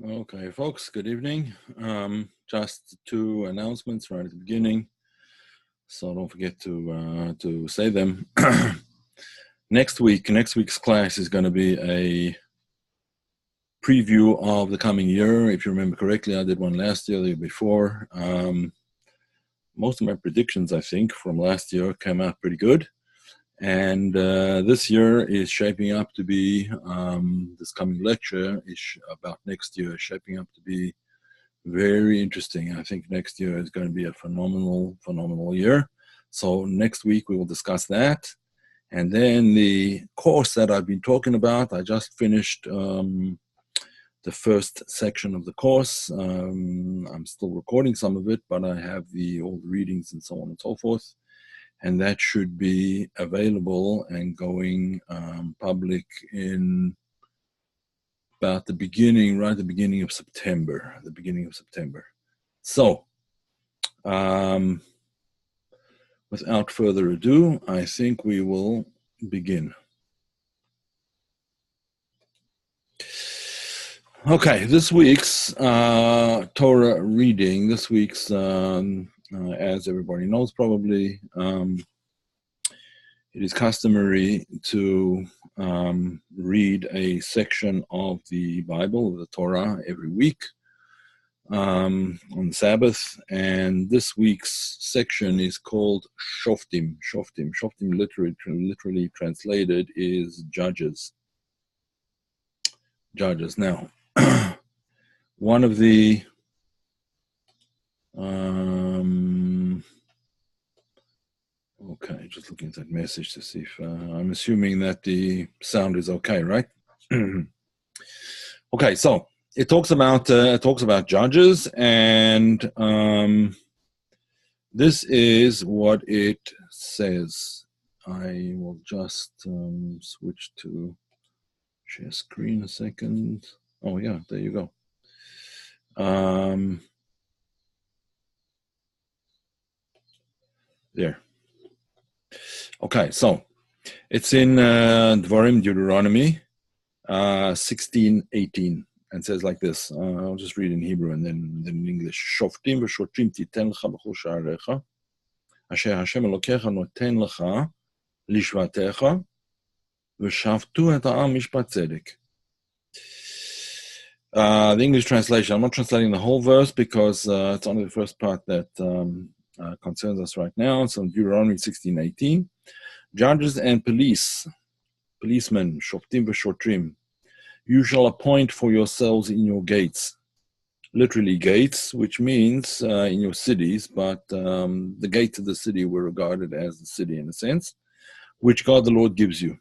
Okay, folks, good evening. Just two announcements right at the beginning, so don't forget to say them. Next week's class is going to be a preview of the coming year. If you remember correctly, I did one last year, the year before. Most of my predictions, I think, from last year came out pretty good. And this year is shaping up to be, this coming lecture is about next year, is shaping up to be very interesting. I think next year is going to be a phenomenal year. So next week we will discuss that. And then the course that I've been talking about, I just finished the first section of the course. I'm still recording some of it, but I have all the readings and so on and so forth. And that should be available and going public in about the beginning of September, So, without further ado, I think we will begin. Okay, this week's Torah reading, as everybody knows probably, it is customary to read a section of the Bible, of the Torah, every week on Sabbath, and this week's section is called Shoftim. Shoftim literally translated is judges. Now, one of the okay, just looking at that message to see if I'm assuming that the sound is okay, right? Okay, so it talks about judges, and this is what it says. I will just switch to share screen a second. Oh yeah, there you go. There. Okay, so it's in Dvarim, Deuteronomy 16:18, and says like this. I'll just read in Hebrew and then in English. Shoftim v'shotrim titen lecha b'chol sha'arecha, asher Hashem Elokecha noten lecha lishvatecha, v'shavtu et ha'am mishpat tzedek. The English translation, I'm not translating the whole verse because it's only the first part that concerns us right now. So Deuteronomy 16:18. Judges and policemen, shoftim v'shotrim, you shall appoint for yourselves in your gates. Literally gates, which means in your cities, but the gates of the city were regarded as the city in a sense, which God the Lord gives you.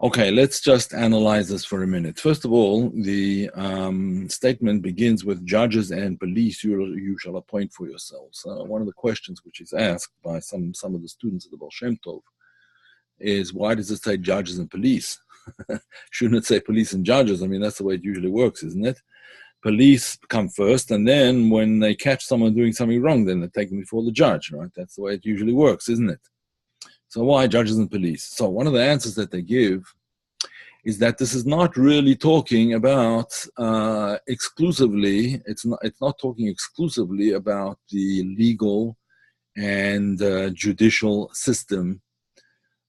Okay, let's just analyze this for a minute. First of all, the statement begins with judges and police you shall appoint for yourselves. One of the questions which is asked by some of the students of the Baal Shem Tov is, why does it say judges and police? Shouldn't it say police and judges? I mean, that's the way it usually works, isn't it? Police come first, and then when they catch someone doing something wrong, then they take them before the judge, right? That's the way it usually works, isn't it? So why judges and police? So one of the answers that they give is that this is not really talking about exclusively, it's not talking exclusively about the legal and judicial system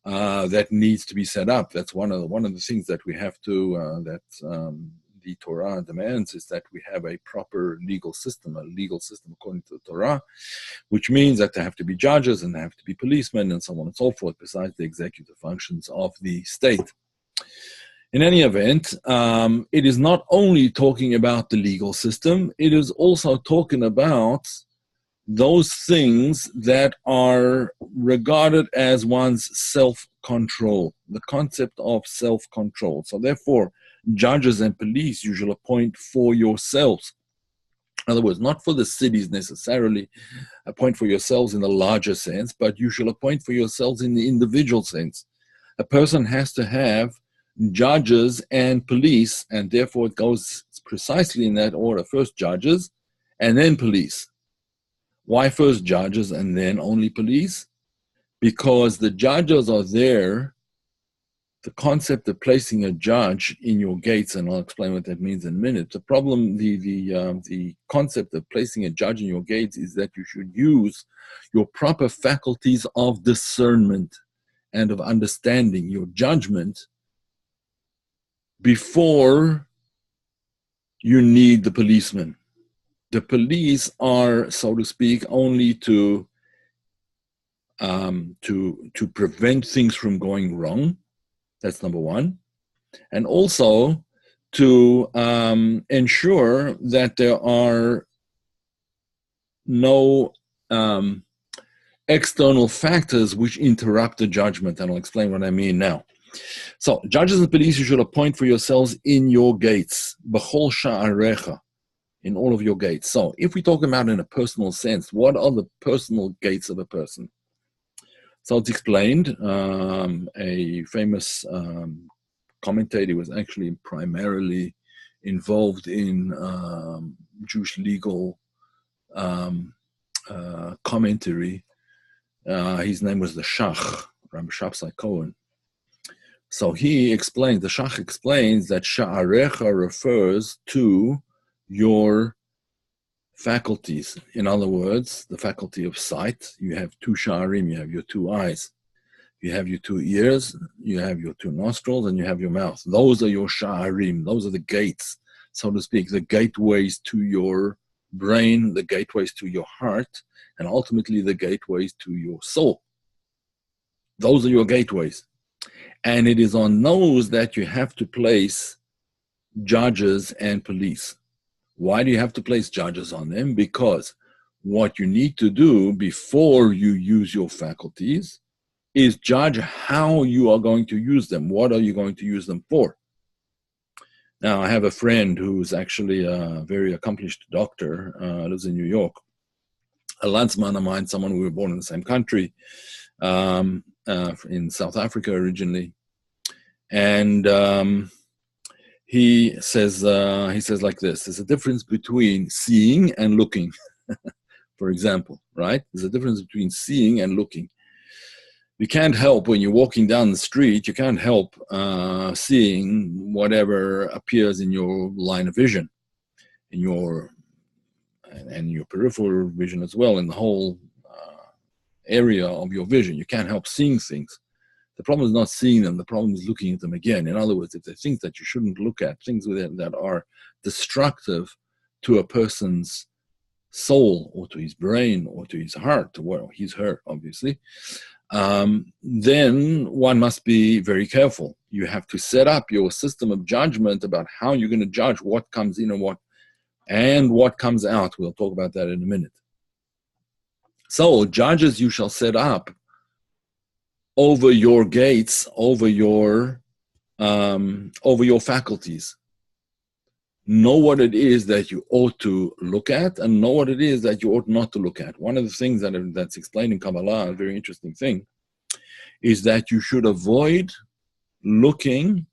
that needs to be set up. That's one of the things that we have to, the Torah demands, is that we have a proper legal system according to the Torah, which means that there have to be judges and there have to be policemen and so on and so forth, besides the executive functions of the state. In any event, it is not only talking about the legal system, it is also talking about those things that are regarded as one's self-control, the concept of self-control. So therefore, judges and police you shall appoint for yourselves. In other words, not for the cities necessarily, appoint for yourselves in the larger sense, but you shall appoint for yourselves in the individual sense. A person has to have judges and police, and therefore it goes precisely in that order. First judges, and then police. Why first judges and then only police? Because the judges are there, the concept of placing a judge in your gates, and I'll explain what that means in a minute. The problem, the concept of placing a judge in your gates is that you should use your proper faculties of discernment and of understanding, your judgment, before you need the policeman. The police are, so to speak, only to prevent things from going wrong. That's number one. And also to ensure that there are no external factors which interrupt the judgment. And I'll explain what I mean now. So, judges and police you should appoint for yourselves in your gates. B'chol sha'arecha, in all of your gates. So, if we talk about in a personal sense, what are the personal gates of a person? So it's explained. A famous commentator was actually primarily involved in Jewish legal commentary. His name was the Shach, Rabbi Shapsai Cohen. So he explains, the Shach explains that Sha'arecha refers to your faculties. In other words, the faculty of sight. You have two sha'arim, you have your two eyes. You have your two ears, you have your two nostrils, and you have your mouth. Those are your sha'arim. Those are the gates, so to speak, the gateways to your brain, the gateways to your heart, and ultimately the gateways to your soul. Those are your gateways. And it is on those that you have to place judges and police. Why do you have to place judges on them? Because what you need to do before you use your faculties is judge how you are going to use them. What are you going to use them for? Now, I have a friend who's actually a very accomplished doctor, lives in New York. A landsman of mine, someone we were born in the same country, in South Africa originally. And he says like this: there's a difference between seeing and looking, for example, right? There's a difference between seeing and looking. You can't help, when you're walking down the street, you can't help seeing whatever appears in your line of vision, in your peripheral vision as well, in the whole area of your vision. You can't help seeing things. The problem is not seeing them, the problem is looking at them again. In other words, if there are things that you shouldn't look at, things that are destructive to a person's soul or to his brain or to his heart, well, his heart, obviously, then one must be very careful. You have to set up your system of judgment about how you're going to judge what comes in and what comes out. We'll talk about that in a minute. So, judges you shall set up over your gates, over your faculties. Know what it is that you ought to look at, and know what it is that you ought not to look at. One of the things that's explained in Kabbalah, a very interesting thing, is that you should avoid looking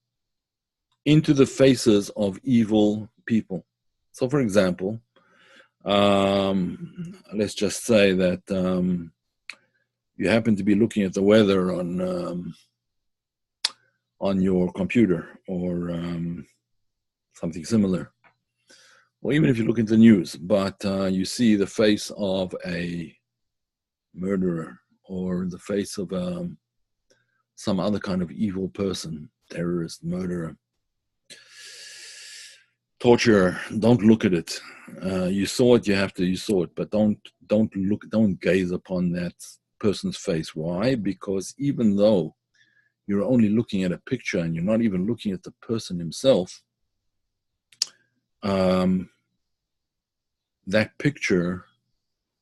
into the faces of evil people. So, for example, let's just say that you happen to be looking at the weather on your computer or something similar, or even if you look into the news, but you see the face of a murderer or the face of some other kind of evil person, terrorist, murderer, torturer. Don't look at it. You saw it, you saw it, but don't gaze upon that person's face. Why? Because even though you're only looking at a picture and you're not even looking at the person himself, that picture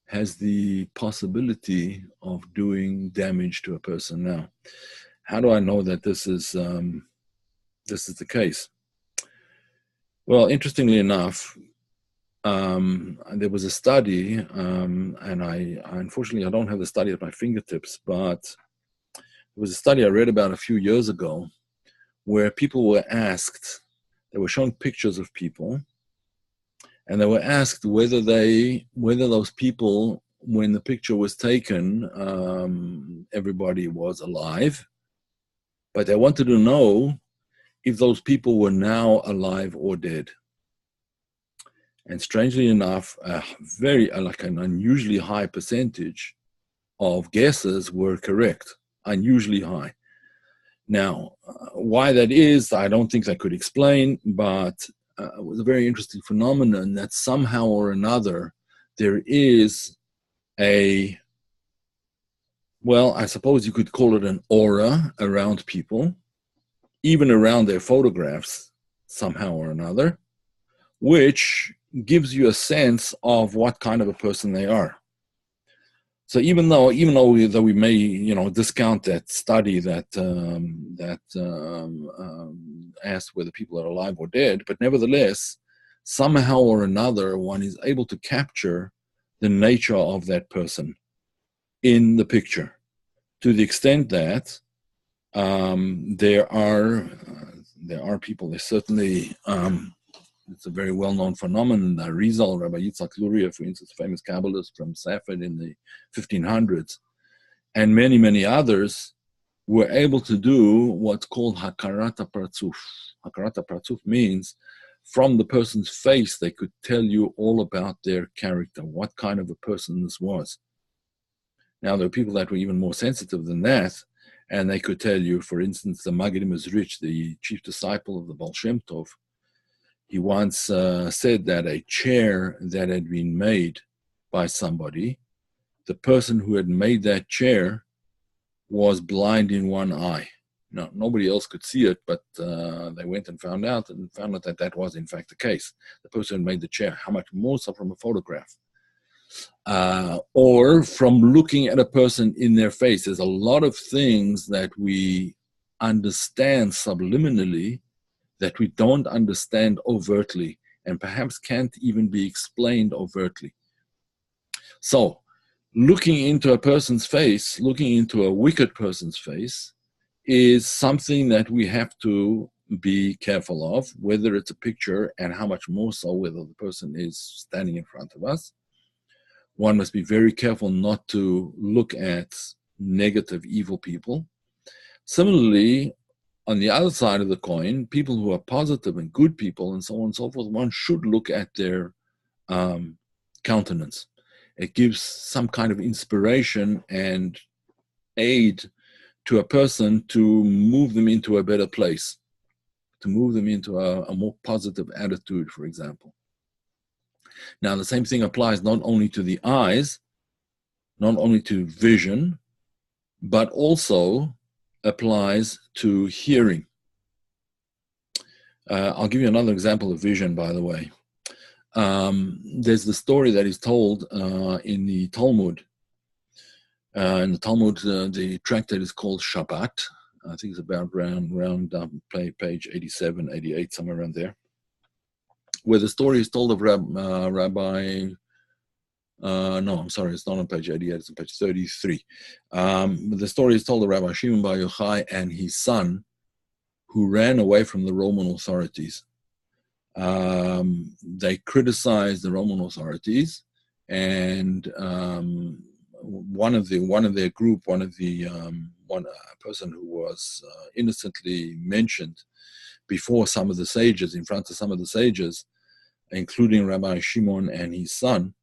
has the possibility of doing damage to a person. Now, how do I know that this is the case? Well, interestingly enough, there was a study, and I unfortunately I don't have the study at my fingertips, but there was a study I read about a few years ago where people were asked, they were shown pictures of people, and they were asked whether those people, when the picture was taken, everybody was alive, but they wanted to know if those people were now alive or dead. And strangely enough, like an unusually high percentage of guesses were correct, unusually high. Now, why that is, I don't think I could explain, but it was a very interesting phenomenon that somehow or another there is a, well, I suppose you could call it an aura around people, even around their photographs, somehow or another, which gives you a sense of what kind of a person they are. So even though we may discount that study that asked whether people are alive or dead, but nevertheless, somehow or another, one is able to capture the nature of that person in the picture, to the extent that there are people. There's certainly it's a very well-known phenomenon. Rizal, Rabbi Yitzhak Luria, for instance, famous Kabbalist from Safed in the 1500s, and many, many others were able to do what's called Hakarata Pratzuf. Hakarata Pratzuf means from the person's face, they could tell you all about their character, what kind of a person this was. Now, there are people that were even more sensitive than that, and they could tell you, for instance, the Maggid Mezrich, the chief disciple of the Baal Shem Tov, he once said that a chair that had been made by somebody, the person who had made that chair was blind in one eye. Now, nobody else could see it, but they went and found out that that was in fact the case. The person who made the chair, how much more so from a photograph. Or from looking at a person in their face. There's a lot of things that we understand subliminally that we don't understand overtly, and perhaps can't even be explained overtly. So, looking into a person's face, looking into a wicked person's face, is something that we have to be careful of, whether it's a picture, and how much more so whether the person is standing in front of us. One must be very careful not to look at negative, evil people. Similarly, on the other side of the coin, people who are positive and good people and so on and so forth, one should look at their countenance. It gives some kind of inspiration and aid to a person to move them into a better place, to move them into a more positive attitude, for example. Now, the same thing applies not only to the eyes, not only to vision, but also applies to hearing. I'll give you another example of vision, by the way. There's the story that is told in the Talmud. In the Talmud, the tractate is called Shabbat. I think it's about round page 87, 88, somewhere around there, where the story is told of Rabbi. No, I'm sorry, it's not on page 88, it's on page 33. The story is told of Rabbi Shimon Bar Yochai and his son, who ran away from the Roman authorities. They criticized the Roman authorities, and one person who was innocently mentioned before some of the sages, in front of some of the sages, including Rabbi Shimon and his son.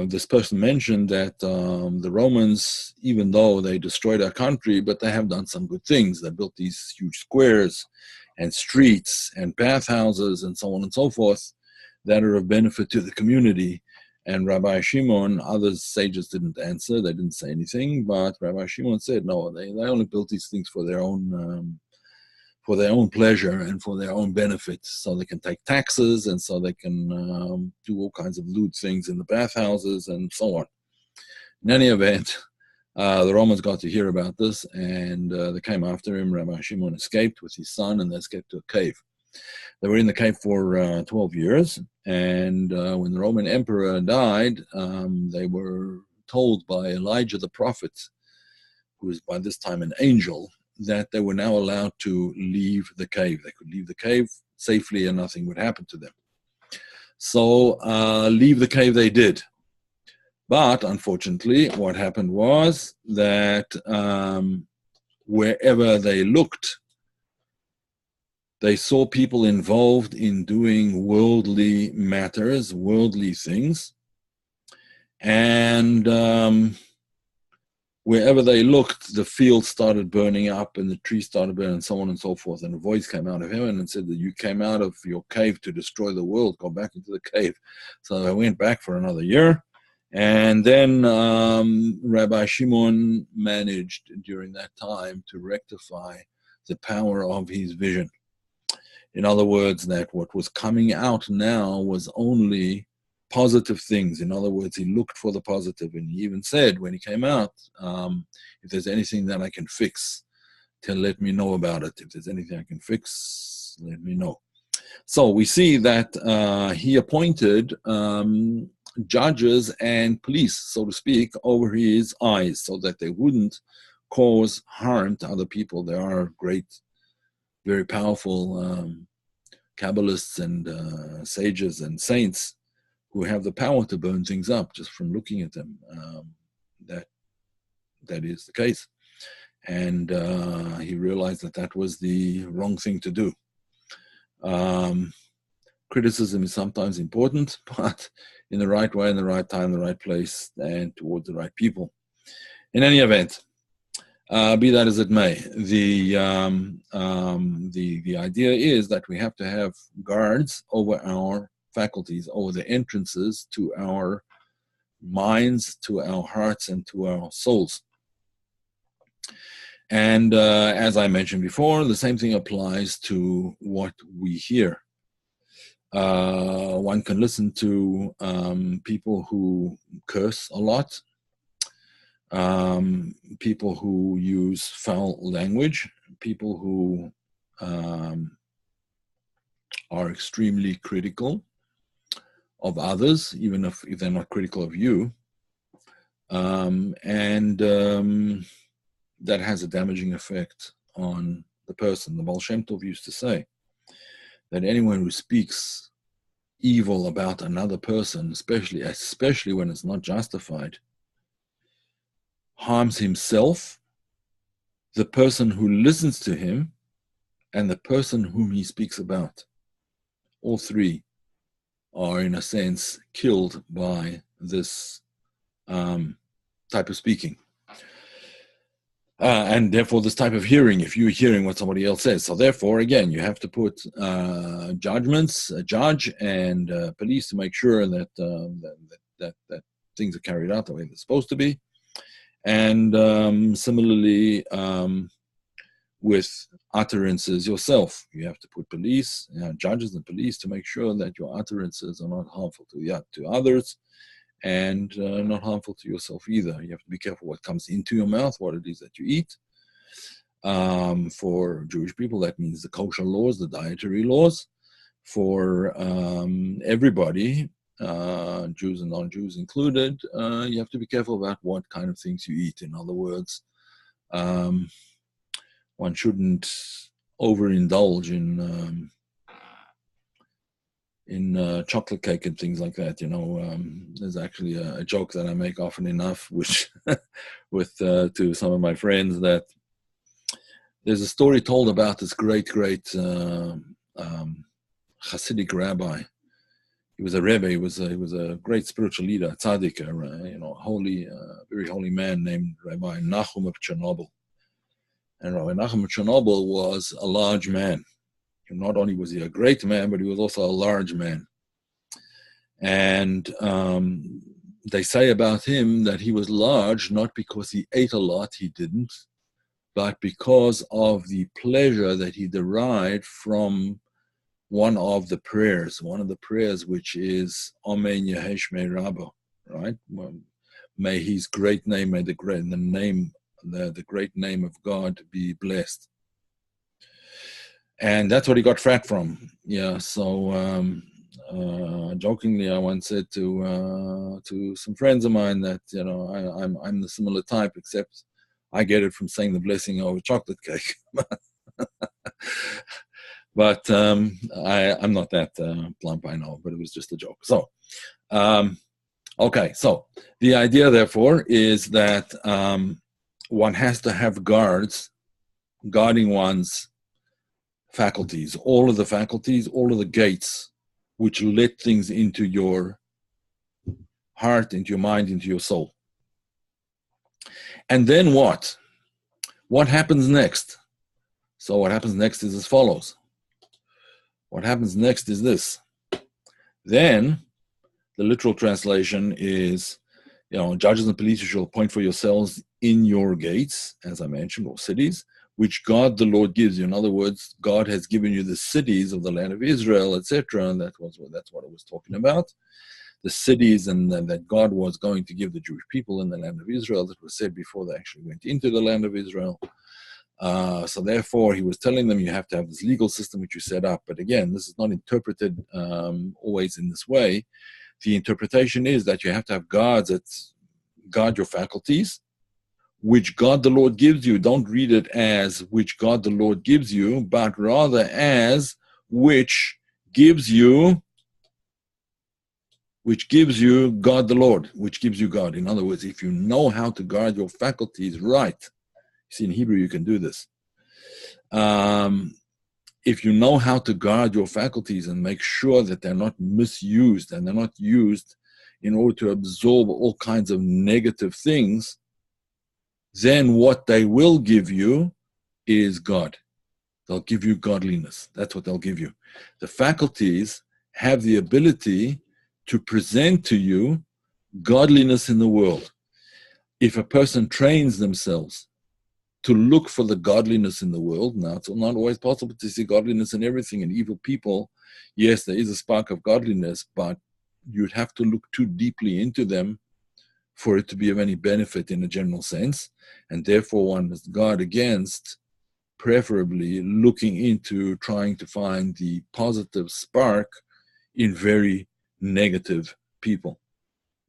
This person mentioned that the Romans, even though they destroyed our country, but they have done some good things. They built these huge squares and streets and bathhouses and so on and so forth that are of benefit to the community. And Rabbi Shimon, other sages didn't answer, they didn't say anything, but Rabbi Shimon said, no, they only built these things for their own pleasure and for their own benefit, so they can take taxes and so they can do all kinds of lewd things in the bathhouses and so on. In any event, the Romans got to hear about this, and they came after him. Rabbi Shimon escaped with his son, and they escaped to a cave. They were in the cave for 12 years, and when the Roman emperor died, they were told by Elijah the prophet, who is by this time an angel, that they were now allowed to leave the cave. They could leave the cave safely and nothing would happen to them. So leave the cave they did. But unfortunately, what happened was that wherever they looked, they saw people involved in doing worldly matters, worldly things. And wherever they looked, the field started burning up and the trees started burning and so on and so forth. And a voice came out of heaven and said that you came out of your cave to destroy the world. Go back into the cave. So they went back for another year. And then Rabbi Shimon managed during that time to rectify the power of his vision. In other words, that what was coming out now was only positive things. In other words, he looked for the positive, and he even said when he came out, if there's anything that I can fix, let me know about it. If there's anything I can fix, let me know. So we see that he appointed judges and police, so to speak, over his eyes so that they wouldn't cause harm to other people. There are great, very powerful Kabbalists and sages and saints who have the power to burn things up just from looking at them. That is the case. And he realized that that was the wrong thing to do. Criticism is sometimes important, but in the right way, in the right time, the right place, and towards the right people. In any event, be that as it may, the idea is that we have to have guards over our faculties, over the entrances to our minds, to our hearts, and to our souls. And as I mentioned before, the same thing applies to what we hear. One can listen to people who curse a lot, people who use foul language, people who are extremely critical of others, even if they're not critical of you. And that has a damaging effect on the person. The Baal Shem Tov used to say that anyone who speaks evil about another person, especially when it's not justified, harms himself, the person who listens to him, and the person whom he speaks about. All three are, in a sense, killed by this type of speaking. And therefore, this type of hearing, if you're hearing what somebody else says. So therefore, again, you have to put judgments, a judge and police to make sure that, that things are carried out the way they're supposed to be. And similarly, with utterances yourself, you have to put police, judges and police to make sure that your utterances are not harmful to others, and not harmful to yourself either. You have to be careful what comes into your mouth, what it is that you eat. For Jewish people, that means the kosher laws, the dietary laws. For everybody, Jews and non-Jews included, you have to be careful about what kind of things you eat. In other words, one shouldn't overindulge in chocolate cake and things like that. There's actually a joke that I make often enough, which with to some of my friends, that there's a story told about this great Hasidic rabbi. He was a rebbe. He was a great spiritual leader, a tzaddik, holy, very holy man named Rabbi Nachum of Chernobyl. And Rabbi Nachum of Chernobyl was a large man. Not only was he a great man, but he was also a large man. And they say about him that he was large, not because he ate a lot, he didn't, but because of the pleasure that he derived from one of the prayers which is Amen Yehesh Me Rabbo, right? May his great name, may the great name of God be blessed. And that's what he got fat from. Yeah. So jokingly, I once said to some friends of mine that I'm the similar type, except I get it from saying the blessing over chocolate cake. But I'm not that plump, I know. But it was just a joke. So Okay, so the idea, therefore, is that one has to have guards guarding one's faculties, all of the gates which let things into your heart, into your mind, into your soul. And then what? What happens next? So what happens next is as follows. What happens next is this. Then the literal translation is, judges and police, you shall appoint for yourselves in your gates, as I mentioned, or cities, which God the Lord gives you. In other words, God has given you the cities of the land of Israel, etc. And that's what it was talking about. The cities and that God was going to give the Jewish people in the land of Israel, that was said before they actually went into the land of Israel. So therefore, he was telling them you have to have this legal system which you set up. But again, this is not interpreted always in this way. The interpretation is that you have to have guards that guard your faculties, which God the Lord gives you. Don't read it as which God the Lord gives you, but rather as which gives you God the Lord, which gives you God. In other words, if you know how to guard your faculties right, see, in Hebrew you can do this. If you know how to guard your faculties and make sure that they're not misused and they're not used in order to absorb all kinds of negative things, then what they will give you is God. They'll give you godliness. That's what they'll give you. The faculties have the ability to present to you godliness in the world. If a person trains themselves to look for the godliness in the world, now it's not always possible to see godliness in everything. And evil people, yes, there is a spark of godliness, but you'd have to look too deeply into them for it to be of any benefit in a general sense. And therefore one must guard against preferably looking into trying to find the positive spark in very negative people.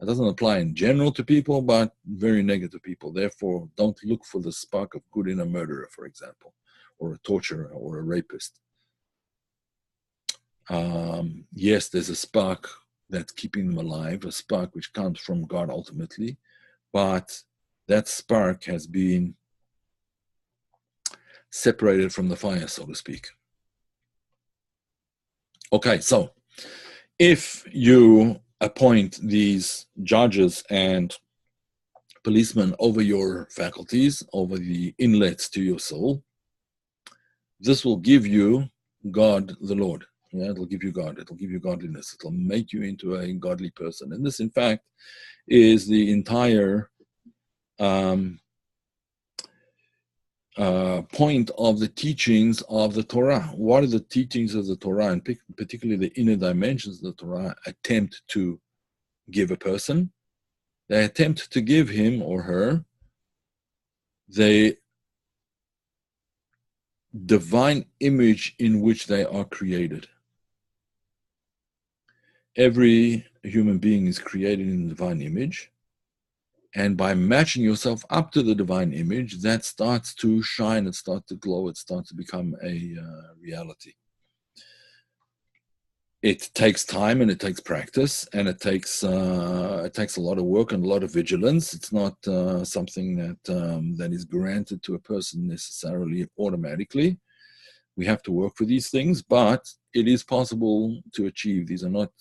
It doesn't apply in general to people, but very negative people. Therefore, don't look for the spark of good in a murderer, for example, or a torturer or a rapist. Yes, there's a spark that's keeping them alive, a spark which comes from God ultimately, but that spark has been separated from the fire, so to speak. Okay, so if you appoint these judges and policemen over your faculties, over the inlets to your soul, this will give you God the Lord. Yeah, it'll give you God. It'll give you godliness. It'll make you into a godly person. And this, in fact, is the entire point of the teachings of the Torah. What are the teachings of the Torah, and particularly the inner dimensions of the Torah, attempt to give a person? They attempt to give him or her the divine image in which they are created. Every human being is created in the divine image, and by matching yourself up to the divine image, that starts to shine, it starts to glow, it starts to become a reality. It takes time and it takes practice, and it takes a lot of work and a lot of vigilance. It's not something that is granted to a person necessarily automatically. We have to work for these things, but it is possible to achieve. These are not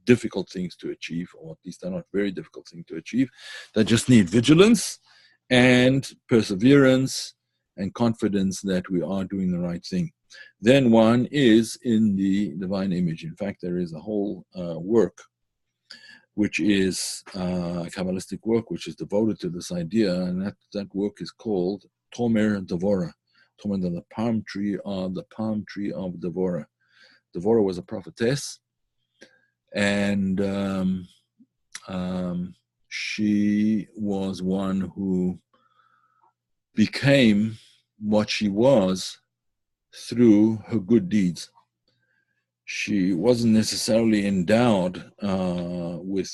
difficult things to achieve, or at least they're not very difficult things to achieve. They just need vigilance and perseverance and confidence that we are doing the right thing. Then one is in the divine image. In fact, there is a whole work, which is a Kabbalistic work, which is devoted to this idea, and that work is called Tomer Devorah. Tomer, the palm tree of Devorah. Devorah was a prophetess, and she was one who became what she was through her good deeds. She wasn't necessarily endowed with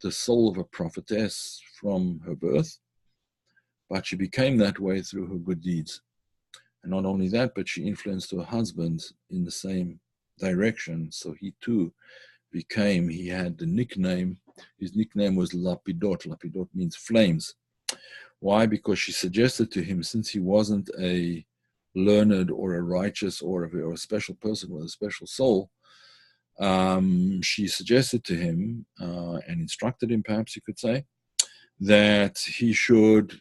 the soul of a prophetess from her birth, but she became that way through her good deeds. And not only that, but she influenced her husband in the same direction. So he too he had the nickname His nickname was Lapidot. Lapidot means flames. Why? Because she suggested to him, since he wasn't a learned or a righteous or a special person with a special soul, she suggested to him and instructed him, perhaps you could say, that he should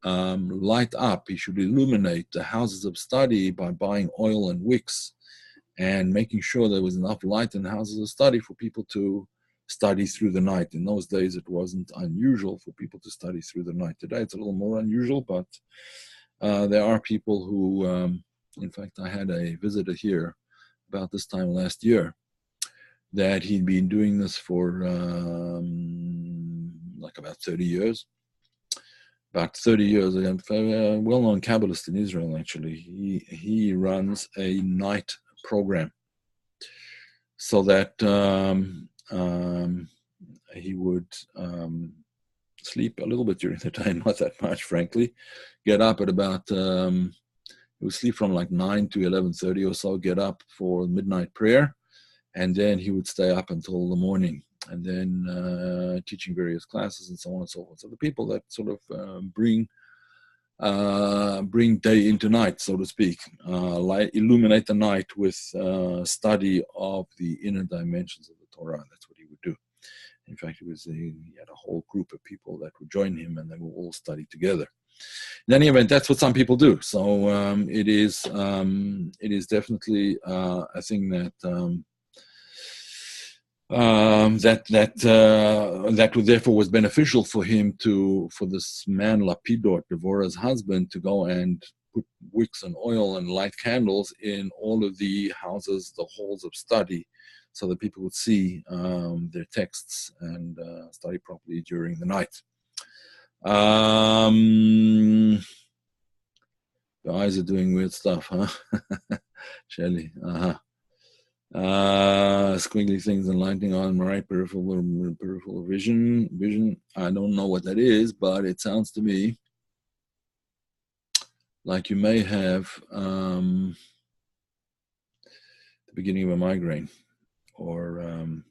light up, he should illuminate the houses of study by buying oil and wicks and making sure there was enough light in the houses of study for people to study through the night. In those days, it wasn't unusual for people to study through the night. Today, it's a little more unusual, but there are people who, in fact, I had a visitor here about this time last year, that he'd been doing this for like about 30 years. About 30 years, a well-known Kabbalist in Israel, actually. He runs a night program so that he would sleep a little bit during the day, not that much, frankly. Get up at about, he would sleep from like 9 to 11:30 or so, get up for midnight prayer, and then he would stay up until the morning, and then teaching various classes and so on and so forth. So the people that sort of bring day into night, so to speak, illuminate the night with study of the inner dimensions of the Torah. That's what he would do. In fact, he had a whole group of people that would join him, and they would all study together. In any event, that's what some people do. So it is definitely a thing that that therefore was beneficial for him for this man Lapidot, Devorah's husband, to go and put wicks and oil and light candles in all of the houses, the halls of study, so that people would see their texts and study properly during the night. The eyes are doing weird stuff, huh? Shelly, squiggly things and lightning on my right peripheral vision. I don't know what that is, but it sounds to me like you may have the beginning of a migraine, or I don't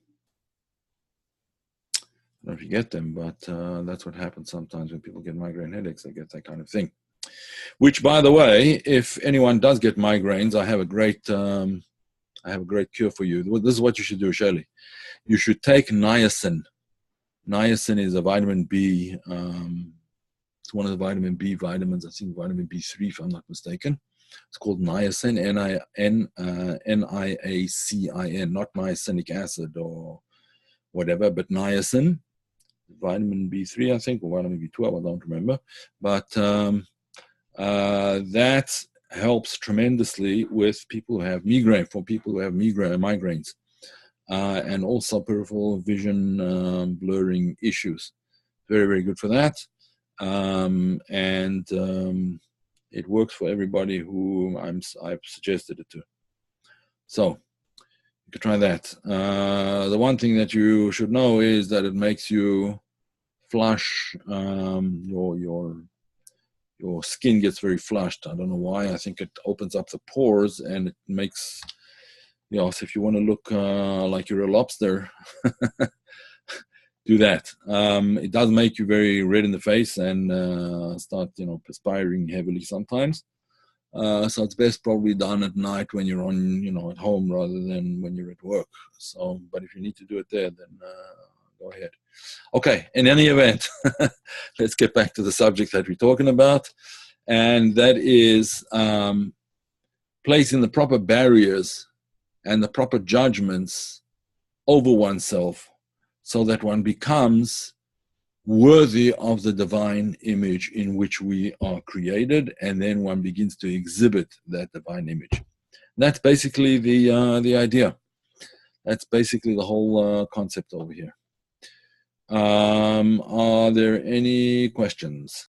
know if you get them, but that's what happens sometimes when people get migraine headaches. They get that kind of thing. Which, by the way, if anyone does get migraines, I have a great cure for you. This is what you should do, Shelley. You should take niacin. Niacin is a vitamin B. It's one of the vitamin B vitamins. I think vitamin B3, if I'm not mistaken. It's called niacin, Niacin, not niacinic acid or whatever, but niacin. Vitamin B3, I think, or vitamin B12, I don't remember. But that helps tremendously with people who have migraine, for people who have migraines, and also peripheral vision blurring issues. Very, very good for that. And it works for everybody who I've suggested it to. So you could try that. The one thing that you should know is that it makes you flush. Your skin gets very flushed. I don't know why. I think it opens up the pores, and it makes, so if you want to look like you're a lobster, do that. It does make you very red in the face and start, perspiring heavily sometimes. So it's best probably done at night when you're on, at home rather than when you're at work. So, but if you need to do it there, then go ahead. Okay, in any event, let's get back to the subject that we're talking about, and that is placing the proper barriers and the proper judgments over oneself so that one becomes worthy of the divine image in which we are created, and then one begins to exhibit that divine image. That's basically the idea. That's basically the whole concept over here. Are there any questions?